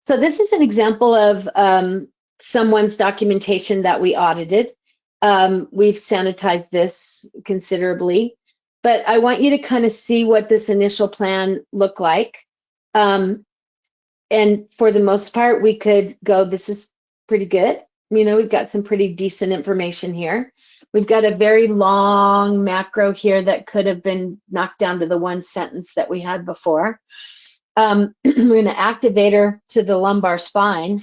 So this is an example of someone's documentation that we audited. We've sanitized this considerably, but I want you to kind of see what this initial plan looked like. And for the most part, we could go, this is pretty good. You know, we've got some pretty decent information here. We've got a very long macro here that could have been knocked down to the one sentence that we had before. We're going to activate her to the lumbar spine.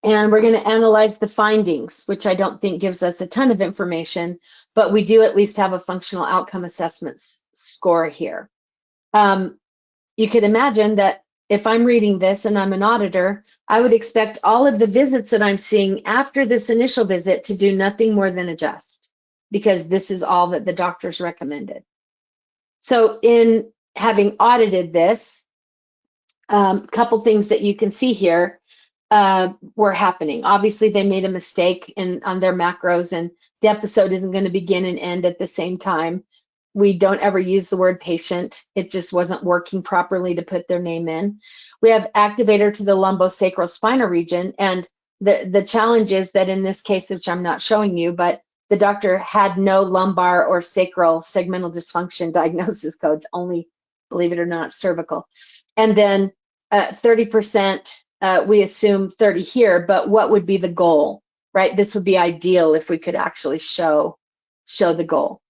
And we're going to analyze the findings, which I don't think gives us a ton of information, but we do at least have a functional outcome assessments score here. You could imagine that if I'm reading this and I'm an auditor, I would expect all of the visits that I'm seeing after this initial visit to do nothing more than adjust, because this is all that the doctors recommended. So in having audited this, couple things that you can see here were happening. Obviously, they made a mistake on their macros, and the episode isn't going to begin and end at the same time. We don't ever use the word patient. It just wasn't working properly to put their name in. We have activator to the lumbosacral spinal region, and the challenge is that in this case, which I'm not showing you, but the doctor had no lumbar or sacral segmental dysfunction diagnosis codes, only, believe it or not, cervical. And then 30%, we assume 30 here, but what would be the goal, right? This would be ideal if we could actually show the goal.